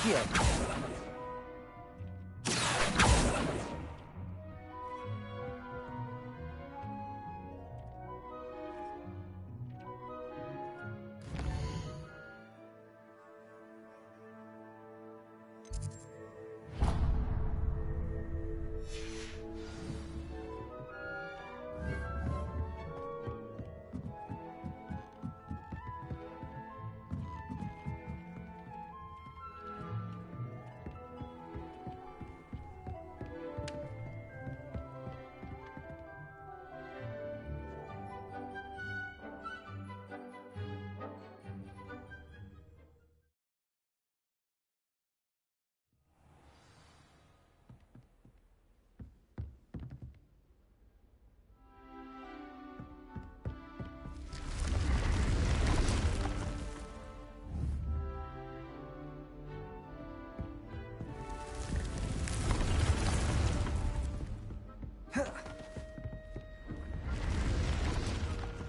Accio!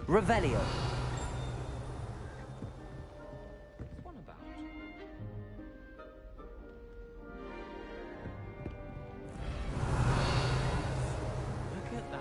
Revelio. What's one about? Look at that.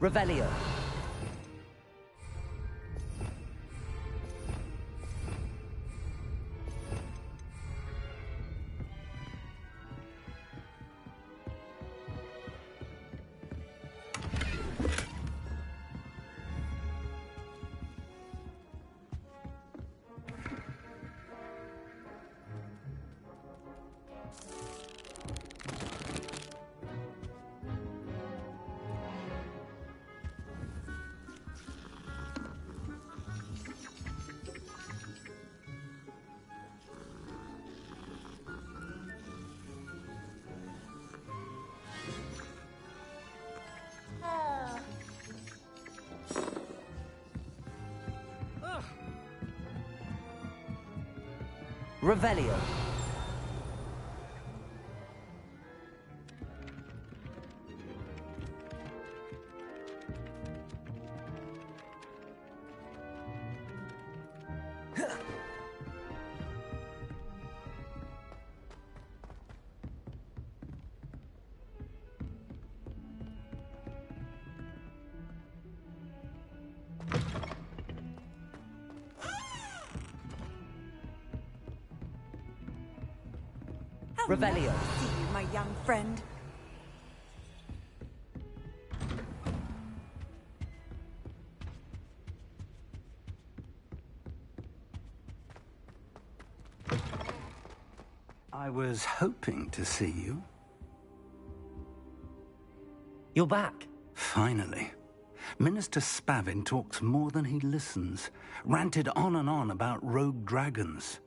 Revelio. Revelio. Revelio. Nice to see you, my young friend. I was hoping to see you. You're back. Finally. Minister Spavin talks more than he listens. Ranted on and on about rogue dragons.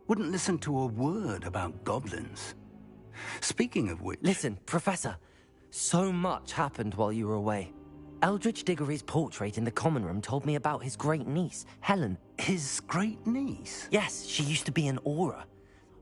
Wouldn't listen to a word about goblins. Speaking of which... Listen, Professor. So much happened while you were away. Eldridge Diggory's portrait in the common room told me about his great niece, Helen. His great niece? Yes, she used to be an Auror.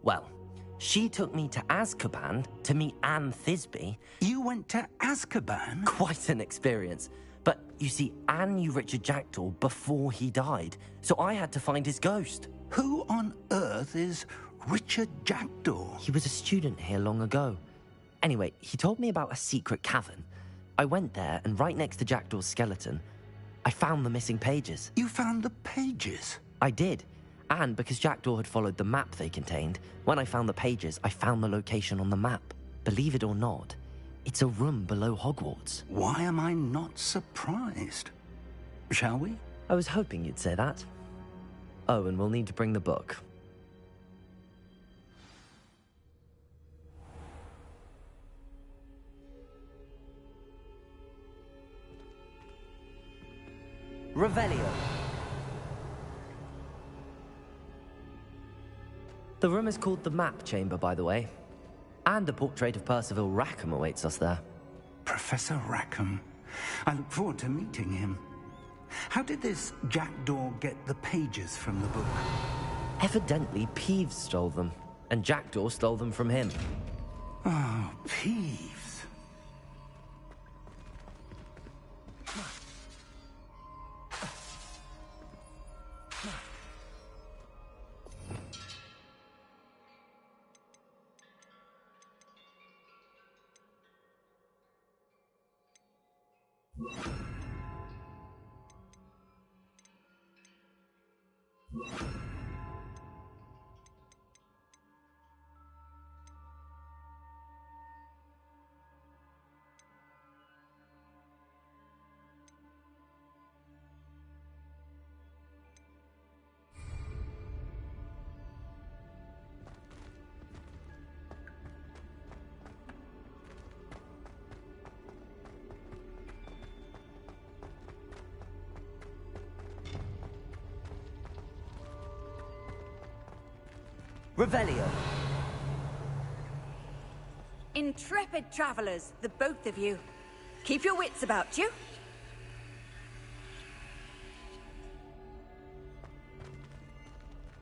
Well, she took me to Azkaban to meet Anne Thisbe. You went to Azkaban? Quite an experience. But, you see, Anne knew Richard Jackdaw before he died, so I had to find his ghost. Who on earth is Richard Jackdaw? He was a student here long ago. Anyway, he told me about a secret cavern. I went there, and right next to Jackdaw's skeleton, I found the missing pages. You found the pages? I did. And because Jackdaw had followed the map they contained, when I found the pages, I found the location on the map. Believe it or not, it's a room below Hogwarts. Why am I not surprised? Shall we? I was hoping you'd say that. Oh, and we'll need to bring the book. Revelio. The room is called the Map Chamber, by the way. And a portrait of Percival Rackham awaits us there. Professor Rackham. I look forward to meeting him. How did this jackdaw get the pages from the book? Evidently, Peeves stole them, and Jackdaw stole them from him. Oh, Peeves. Revelio. Intrepid travelers, the both of you. Keep your wits about you.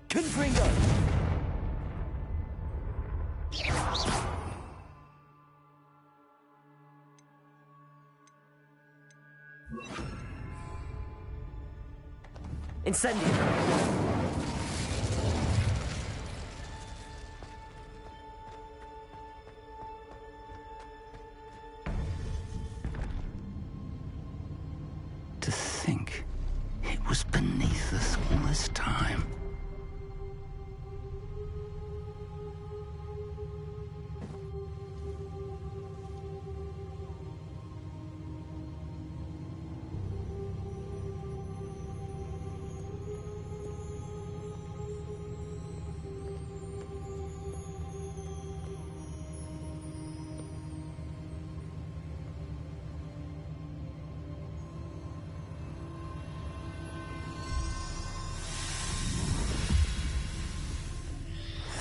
Confringo. Incendio. To think it was beneath us all this time.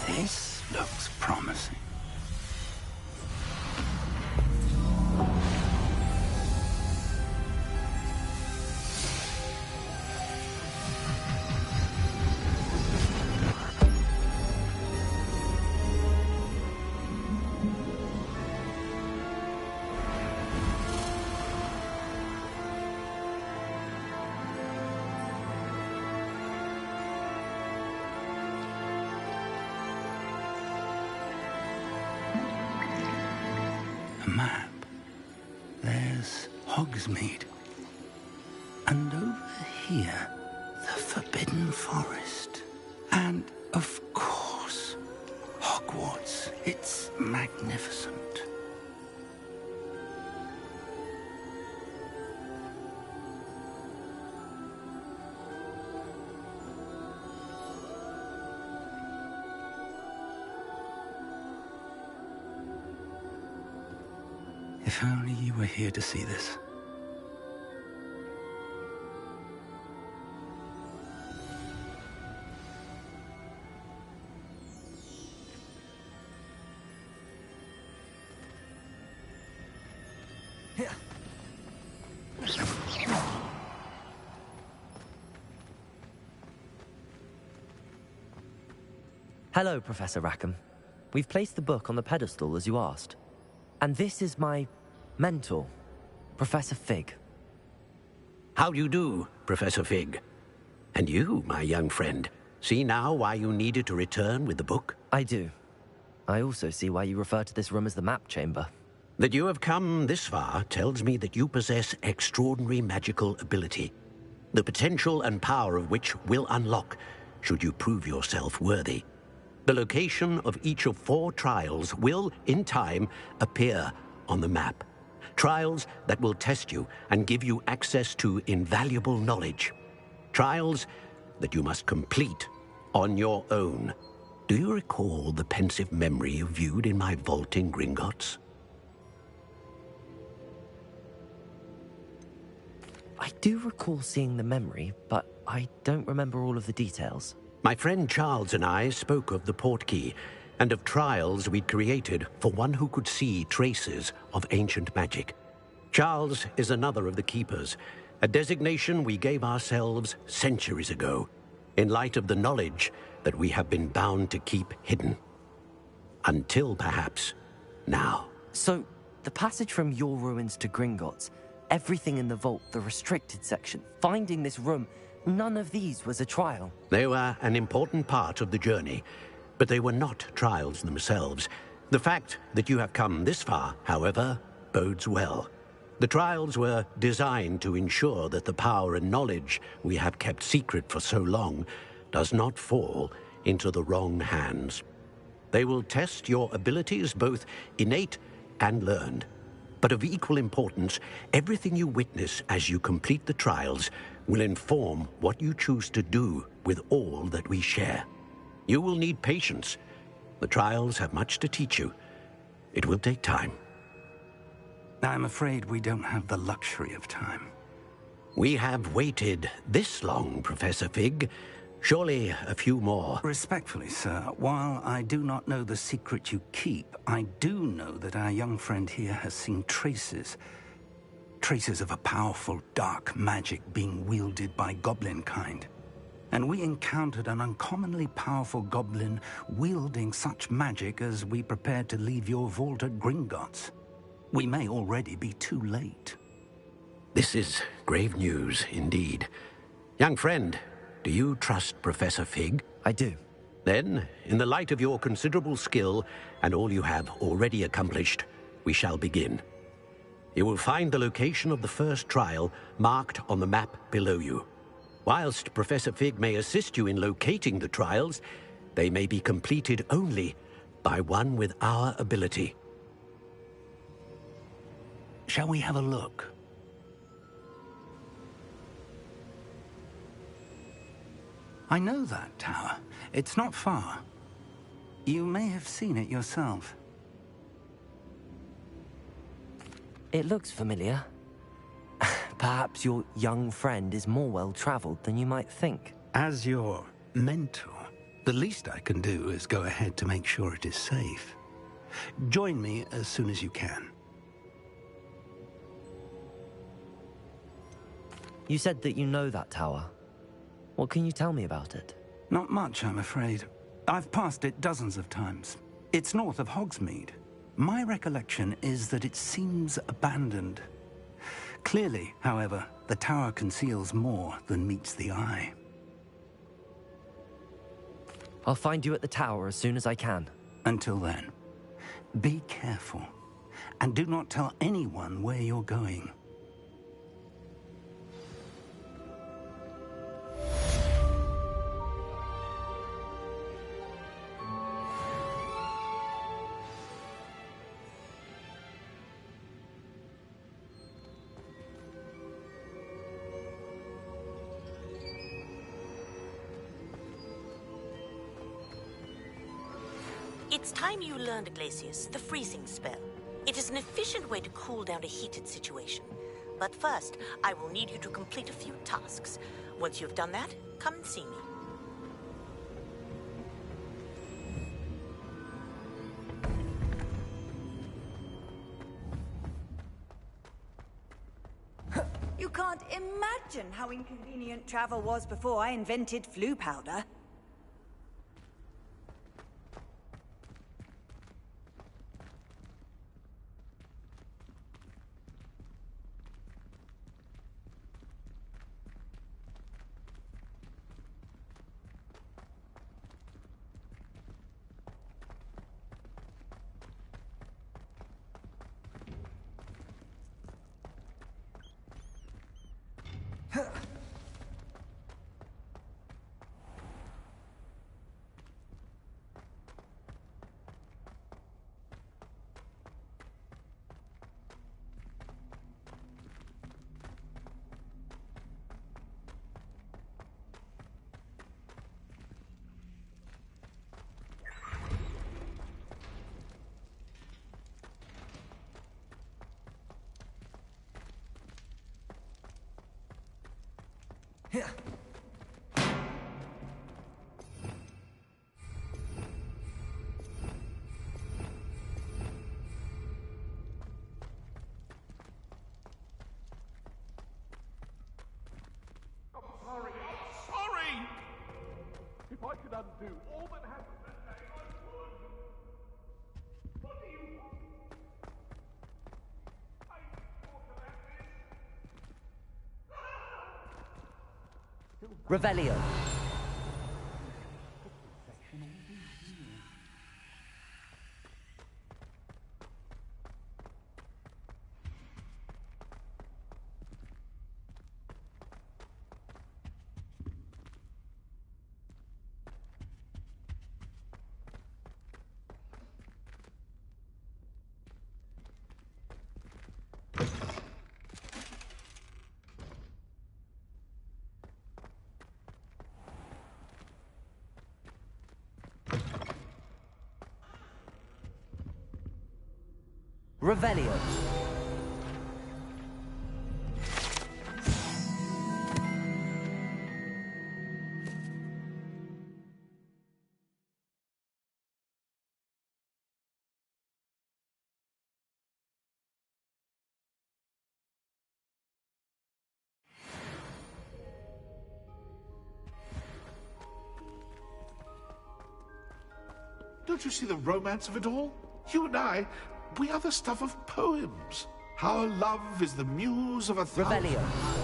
This looks promising. A map. There's Hogsmeade. And over here, the Forbidden Forest. And, of course, Hogwarts. It's magnificent. If only you were here to see this. Hello, Professor Rackham. We've placed the book on the pedestal as you asked. And this is my mentor, Professor Fig. How do you do, Professor Fig? And you, my young friend, see now why you needed to return with the book? I do. I also see why you refer to this room as the Map Chamber. That you have come this far tells me that you possess extraordinary magical ability, the potential and power of which will unlock should you prove yourself worthy. The location of each of 4 trials will, in time, appear on the map. Trials that will test you and give you access to invaluable knowledge. Trials that you must complete on your own. Do you recall the pensive memory you viewed in my vault in Gringotts? I do recall seeing the memory, but I don't remember all of the details. My friend Charles and I spoke of the portkey and of trials we'd created for one who could see traces of ancient magic. Charles is another of the Keepers, a designation we gave ourselves centuries ago, in light of the knowledge that we have been bound to keep hidden. Until, perhaps, now. So, the passage from your ruins to Gringotts, everything in the vault, the restricted section, finding this room, none of these was a trial. They were an important part of the journey, but they were not trials themselves. The fact that you have come this far, however, bodes well. The trials were designed to ensure that the power and knowledge we have kept secret for so long does not fall into the wrong hands. They will test your abilities, both innate and learned. But of equal importance, everything you witness as you complete the trials will inform what you choose to do with all that we share. You will need patience. The trials have much to teach you. It will take time. I'm afraid we don't have the luxury of time. We have waited this long, Professor Fig. Surely a few more. Respectfully, sir, while I do not know the secret you keep, I do know that our young friend here has seen traces. Traces of a powerful, dark magic being wielded by goblin kind. And we encountered an uncommonly powerful goblin wielding such magic as we prepared to leave your vault at Gringotts. We may already be too late. This is grave news, indeed. Young friend, do you trust Professor Fig? I do. Then, in the light of your considerable skill and all you have already accomplished, we shall begin. You will find the location of the first trial marked on the map below you. Whilst Professor Fig may assist you in locating the trials, they may be completed only by one with our ability. Shall we have a look? I know that tower. It's not far. You may have seen it yourself. It looks familiar. Perhaps your young friend is more well-traveled than you might think. As your mentor, the least I can do is go ahead to make sure it is safe. Join me as soon as you can. You said that you know that tower. What can you tell me about it? Not much, I'm afraid. I've passed it dozens of times. It's north of Hogsmeade. My recollection is that it seems abandoned. Clearly, however, the tower conceals more than meets the eye. I'll find you at the tower as soon as I can. Until then, be careful, and do not tell anyone where you're going. It's time you learned, Glacius, the freezing spell. It is an efficient way to cool down a heated situation. But first, I will need you to complete a few tasks. Once you've done that, come and see me. You can't imagine how inconvenient travel was before I invented flu powder. Sorry! If I could undo all that happened that day, I would! What do you want? I thought about this! Revelio. Revelio. Don't you see the romance of it all? You and I, we are the stuff of poems. Our love is the muse of a thousand... Revelio.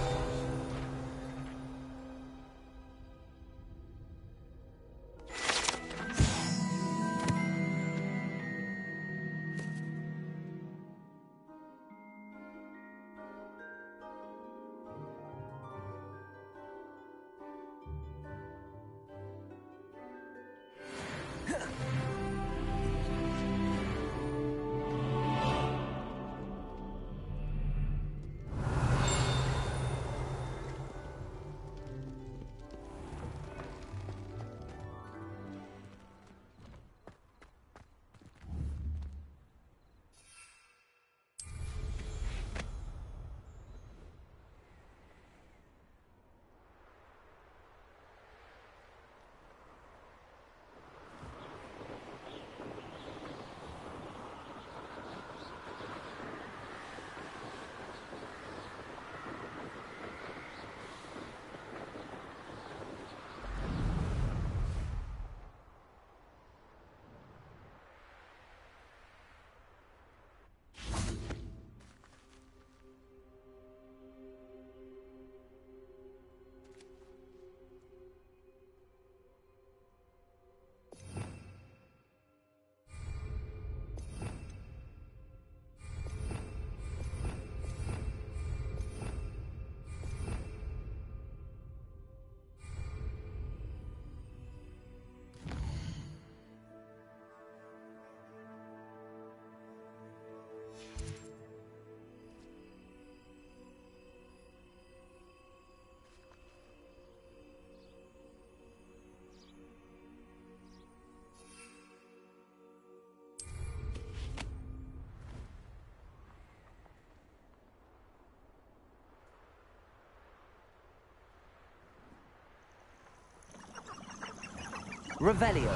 Revelio.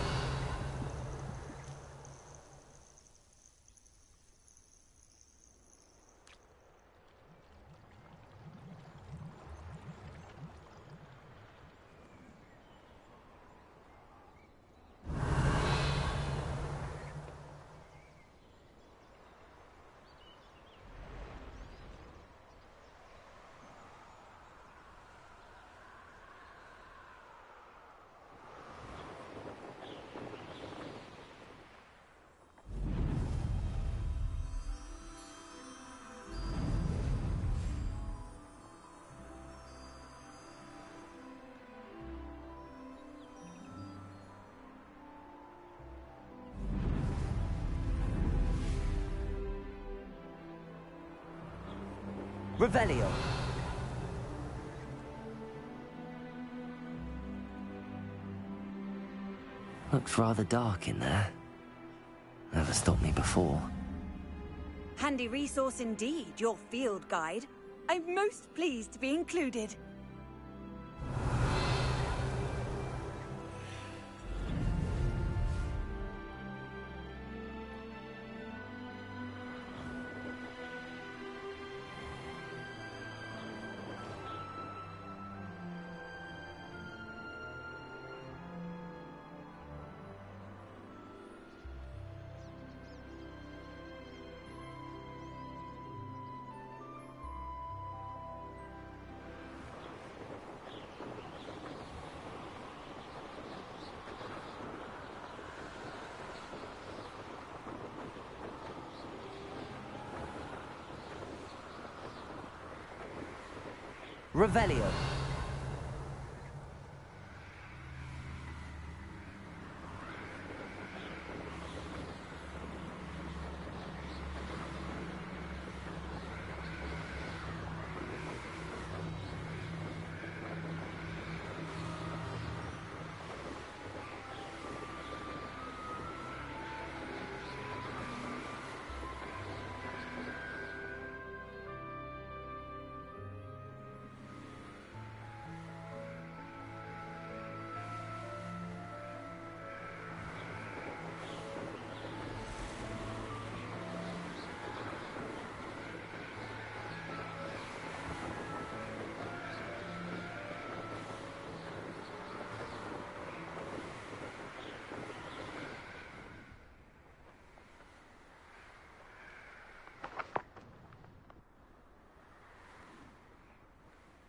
Revelio. Looks rather dark in there. Never stopped me before. Handy resource indeed, your field guide. I'm most pleased to be included. Revelio.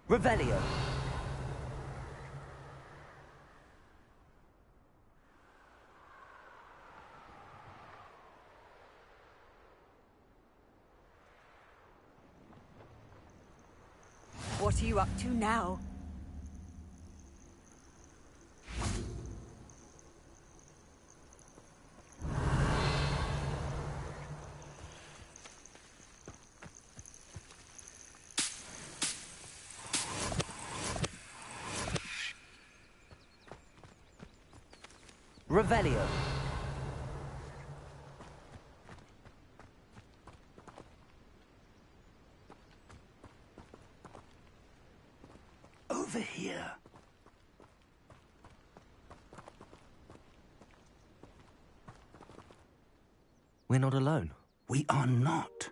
Revelio. What are you up to now? Revelio. Over here. We're not alone. We are not.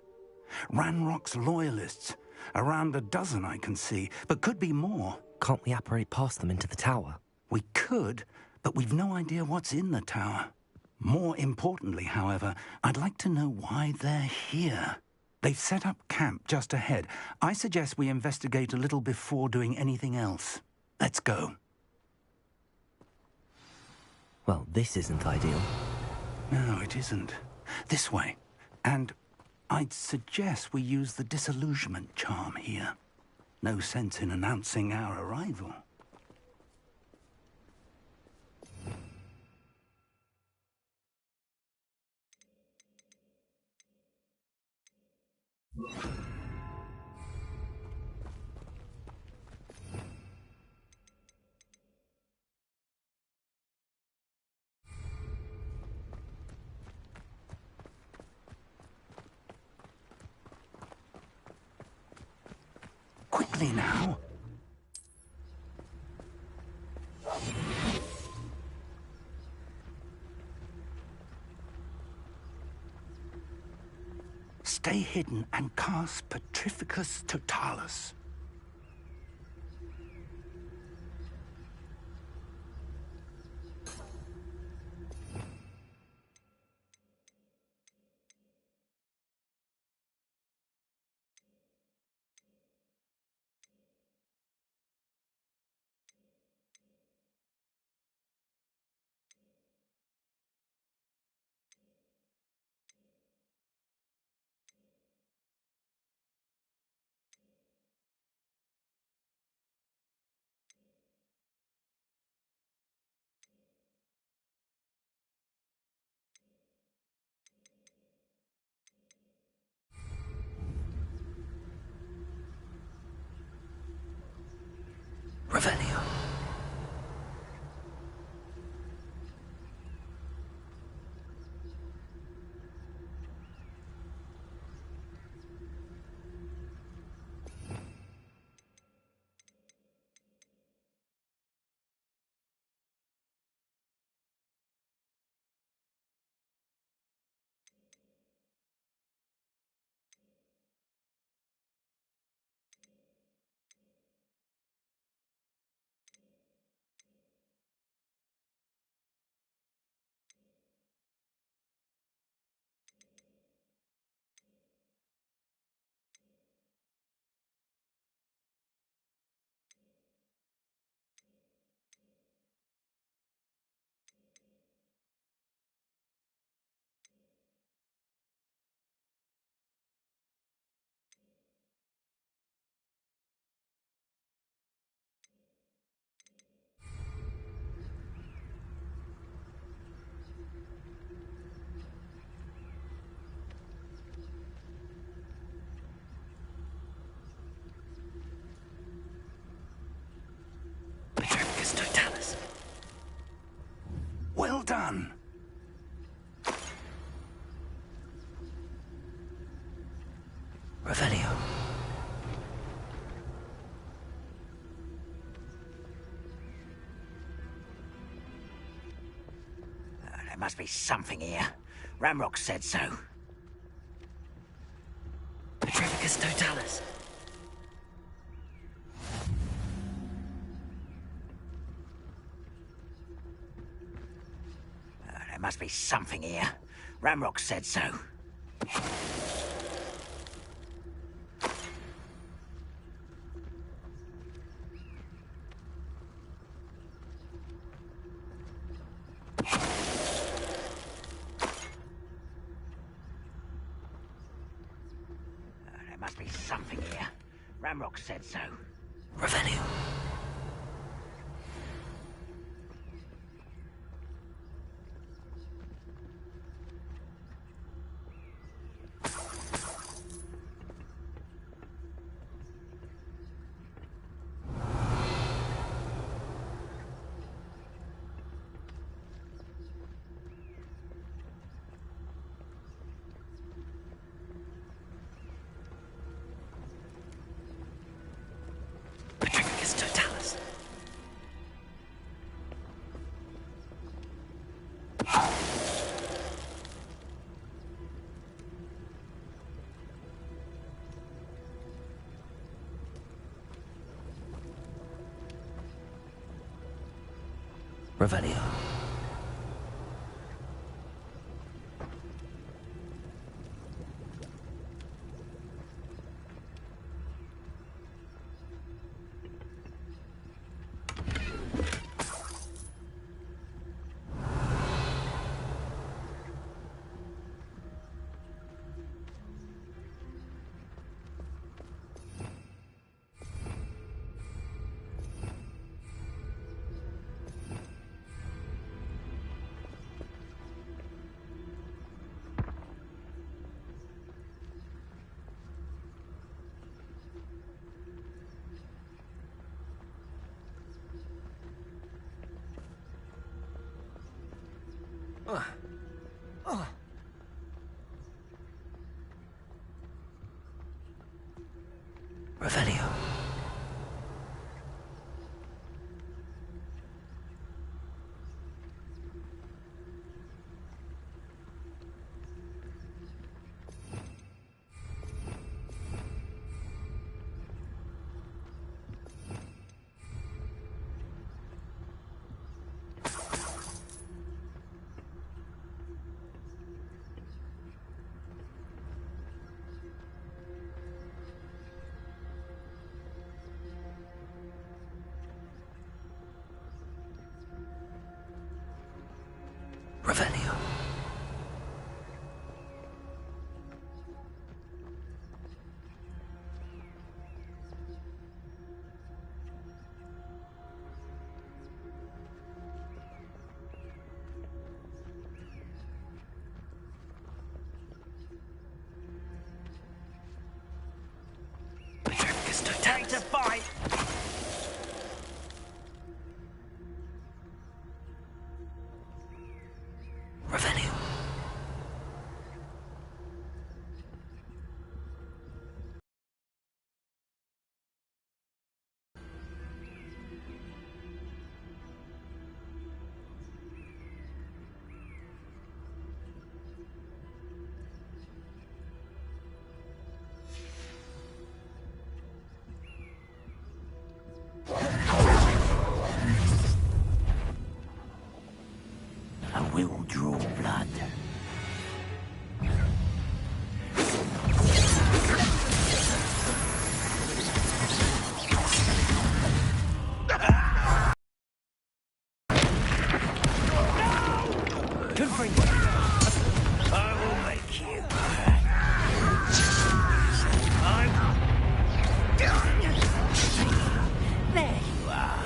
Ranrock's loyalists. Around a dozen I can see, but could be more. Can't we apparate past them into the tower? We could, but we've no idea what's in the tower. More importantly, however, I'd like to know why they're here. They've set up camp just ahead. I suggest we investigate a little before doing anything else. Let's go. Well, this isn't ideal. No, it isn't. This way. And I'd suggest we use the disillusionment charm here. No sense in announcing our arrival. Quickly now. Stay hidden and cast Petrificus Totalis. Revelio. There must be something here. Ramrock said so. Petrificus Totalis. There must be something here. Ramrock said so. There must be something here. Ramrock said so. Revelio. Petrificus Totalis. Revelio. Revelio. Revelio. Petrificus Time to Totalis. fight! Revelio. I will draw blood. Good for you. I will make you. There you are.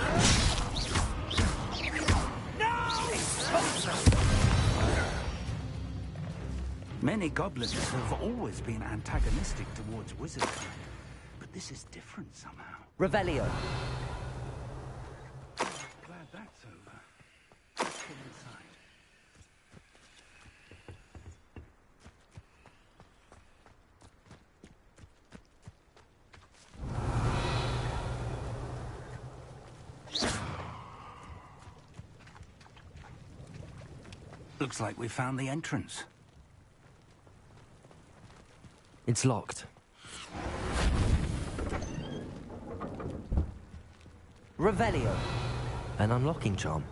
Many goblins have always been antagonistic towards wizardry, but this is different somehow. Revelio. Glad that's over. Let's go inside. Looks like we found the entrance. It's locked. Revelio. An unlocking charm.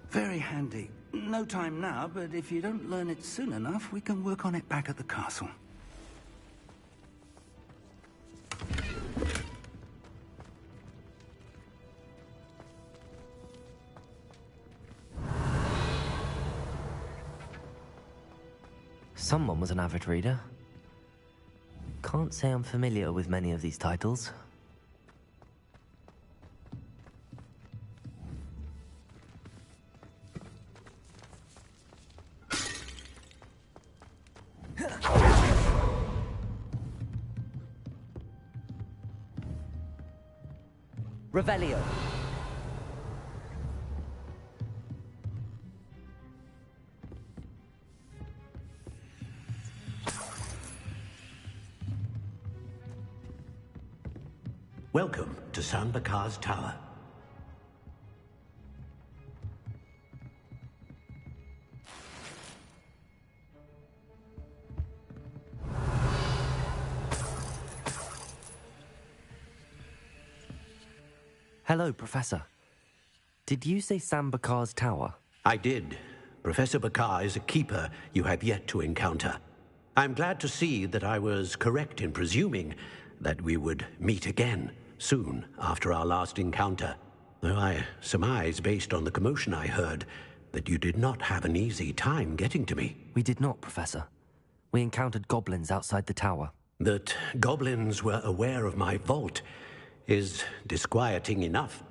Very handy. No time now, but if you don't learn it soon enough, we can work on it back at the castle. Someone was an avid reader. Can't say I'm familiar with many of these titles. Revelio. Welcome to Sambakar's Tower. Hello, Professor. Did you say Sambakar's Tower? I did. Professor Bakar is a keeper you have yet to encounter. I'm glad to see that I was correct in presuming that we would meet again soon after our last encounter. Though I surmise, based on the commotion I heard, that you did not have an easy time getting to me. We did not, Professor. We encountered goblins outside the tower. That goblins were aware of my vault is disquieting enough.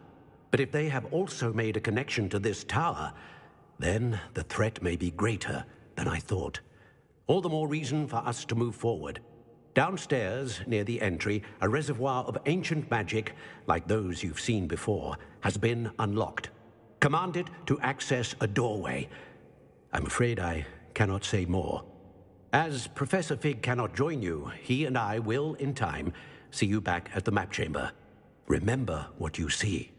But if they have also made a connection to this tower, then the threat may be greater than I thought. All the more reason for us to move forward. Downstairs, near the entry, a reservoir of ancient magic, like those you've seen before, has been unlocked. Command it to access a doorway. I'm afraid I cannot say more. As Professor Fig cannot join you, he and I will, in time, see you back at the map chamber. Remember what you see.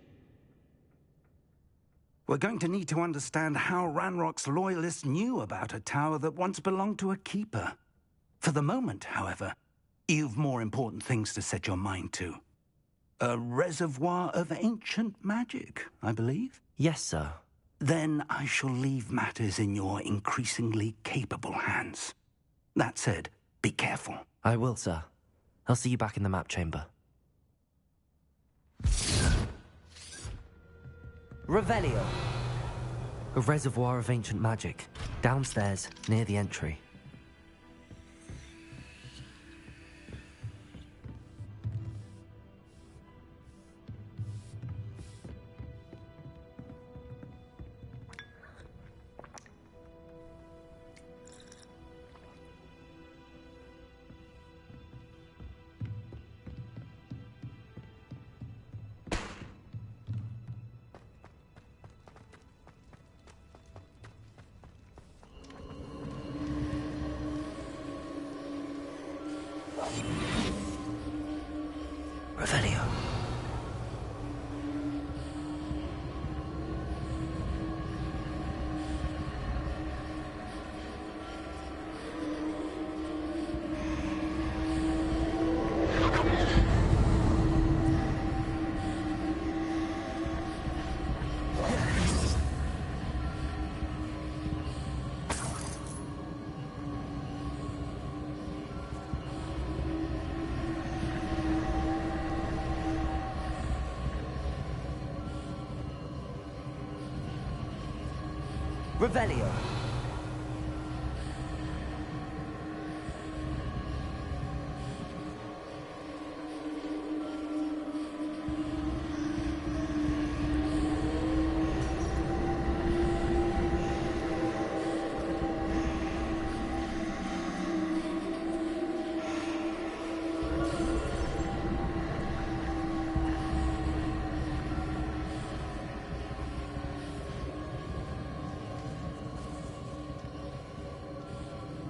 We're going to need to understand how Ranrock's loyalists knew about a tower that once belonged to a keeper. For the moment, however, you've more important things to set your mind to. A reservoir of ancient magic, I believe? Yes, sir. Then I shall leave matters in your increasingly capable hands. That said, be careful. I will, sir. I'll see you back in the map chamber. Revelio. A reservoir of ancient magic. Downstairs, near the entry. Revelio. Revelio.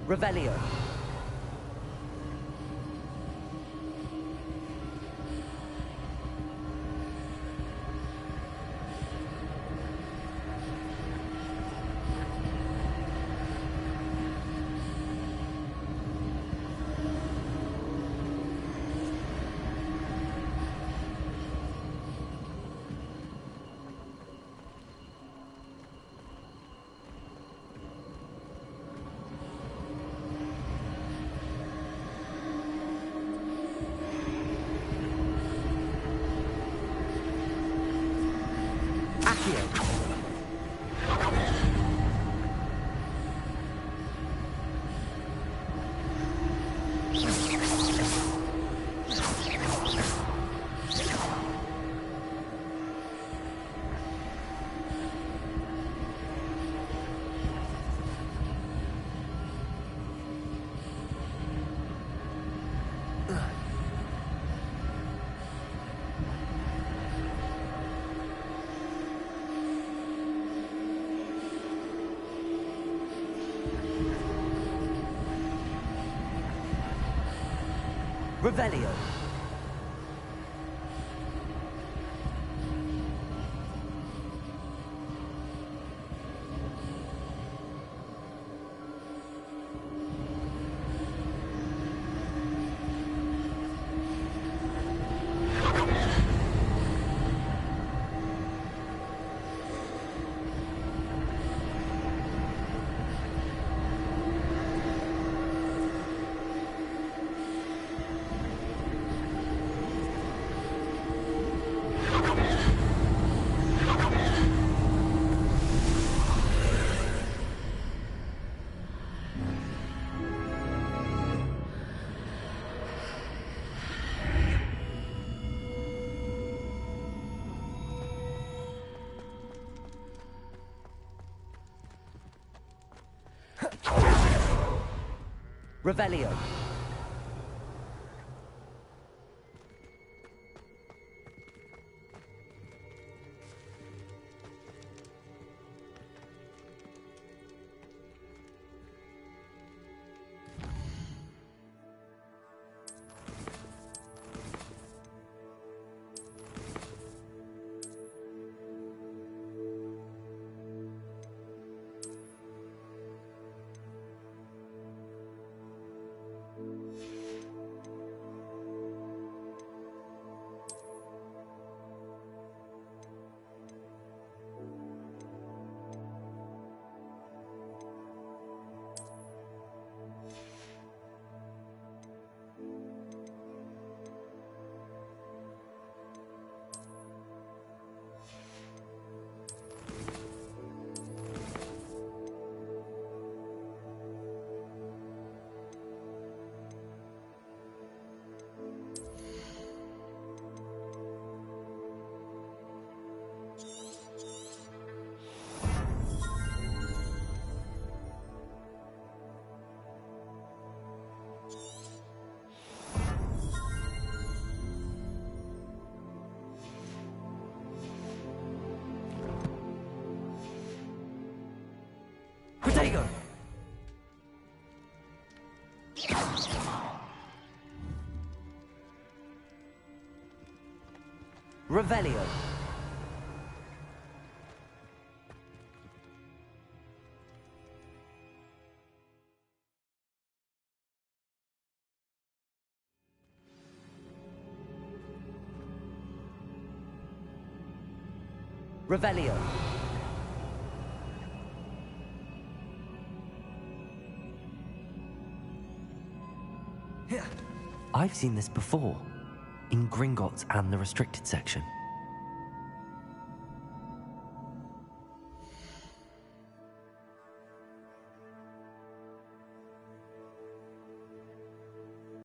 Revelio. Revelio. Revelio. Protego! Revelio. Revelio. I've seen this before, in Gringotts and the restricted section.